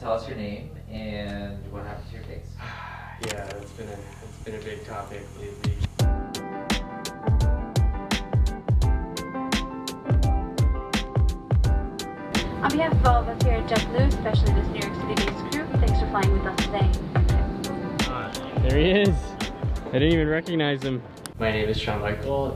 tell us your name and what happened to your face. Yeah, it's been a big topic lately. On behalf of all of us here at JetBlue, especially this New York City-based crew, thanks for flying with us today. There he is. I didn't even recognize him. My name is Chaun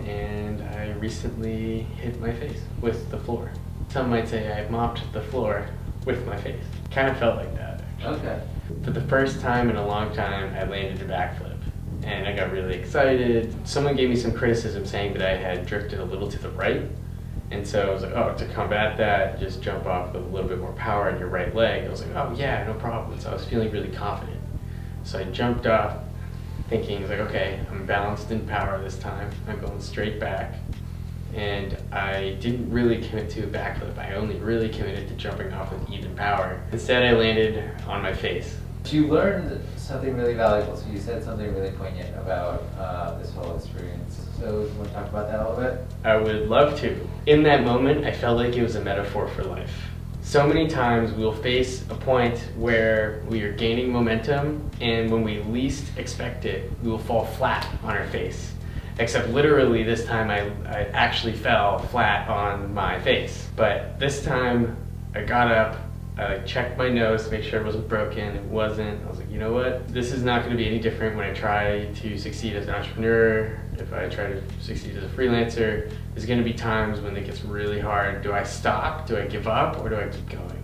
and I recently hit my face with the floor. Some might say I mopped the floor with my face. Kind of felt like that, actually. Okay. For the first time in a long time, I landed a backflip. And I got really excited. Someone gave me some criticism saying that I had drifted a little to the right. And so I was like, oh, to combat that, just jump off with a little bit more power on your right leg. I was like, oh yeah, no problem. So I was feeling really confident. So I jumped off thinking, like, okay, I'm balanced in power this time. I'm going straight back. And I didn't really commit to a backflip. I only really committed to jumping off with even power. Instead, I landed on my face. You learned something really valuable, so you said something really poignant about this whole experience. So you want to talk about that a little bit? I would love to. In that moment, I felt like it was a metaphor for life. So many times we'll face a point where we are gaining momentum, and when we least expect it, we will fall flat on our face. Except literally this time I actually fell flat on my face. But this time I got up, I checked my nose to make sure it wasn't broken. It wasn't. I was like, you know what? This is not going to be any different when I try to succeed as an entrepreneur. If I try to succeed as a freelancer, there's going to be times when it gets really hard. Do I stop? Do I give up? Or do I keep going?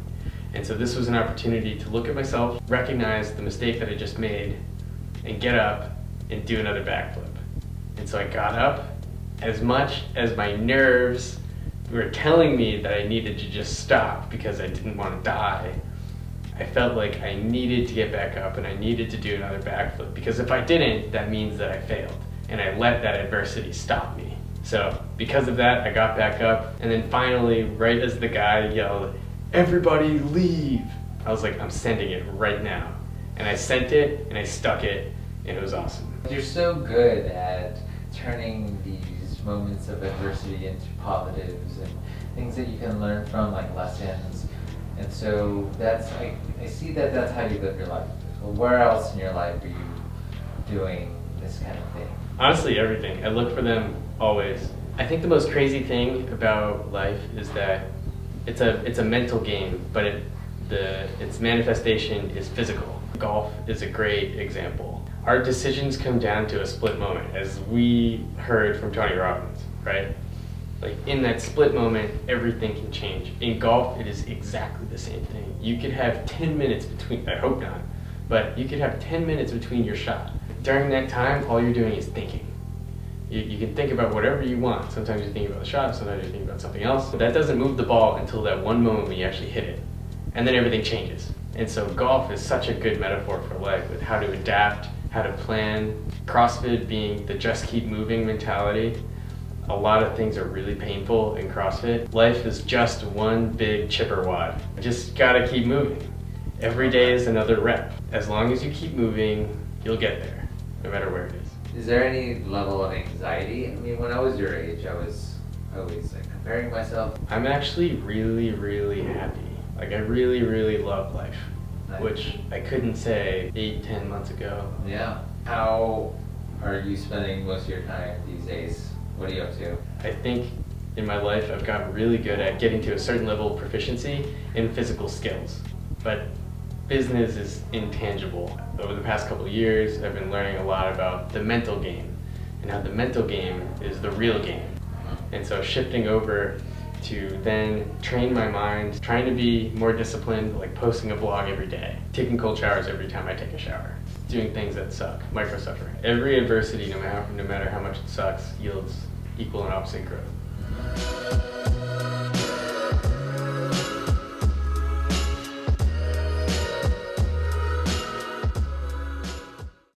And so this was an opportunity to look at myself, recognize the mistake that I just made, and get up and do another backflip. And so I got up. As much as my nerves were telling me that I needed to just stop because I didn't want to die, I felt like I needed to get back up and I needed to do another backflip, because if I didn't, that means that I failed. And I let that adversity stop me. So because of that, I got back up, and then finally, right as the guy yelled, "Everybody leave!" I was like, I'm sending it right now. And I sent it, and I stuck it, and it was awesome. You're so good at turning these moments of adversity into positives and things that you can learn from, like lessons. And so that's, I see that that's how you live your life. Well, where else in your life are you doing this kind of thing? Honestly, everything. I look for them always. I think the most crazy thing about life is that it's a mental game, but its manifestation is physical. Golf is a great example. Our decisions come down to a split moment, as we heard from Tony Robbins, right? Like in that split moment, everything can change. In golf, it is exactly the same thing. You could have 10 minutes between, I hope not, but you could have 10 minutes between your shot. During that time, all you're doing is thinking. You can think about whatever you want. Sometimes you're thinking about the shot, sometimes you're thinking about something else. But that doesn't move the ball until that one moment when you actually hit it. And then everything changes. And so golf is such a good metaphor for life, with how to adapt, how to plan. CrossFit being the just keep moving mentality. A lot of things are really painful in CrossFit. Life is just one big chipper wad. You just gotta keep moving. Every day is another rep. As long as you keep moving, you'll get there, no matter where it is. Is there any level of anxiety? I mean, when I was your age, I was always like comparing myself. I'm actually really, really happy. Like I really, really love life. Nice. Which I couldn't say 8-10 months ago. Yeah. How are you spending most of your time these days? What are you up to? I think in my life I've gotten really good at getting to a certain level of proficiency in physical skills. But business is intangible. Over the past couple of years, I've been learning a lot about the mental game and how the mental game is the real game. And so shifting over to then train my mind, trying to be more disciplined, like posting a blog every day, taking cold showers every time I take a shower, doing things that suck, micro-suffering. Every adversity, no matter how much it sucks, yields equal and opposite growth.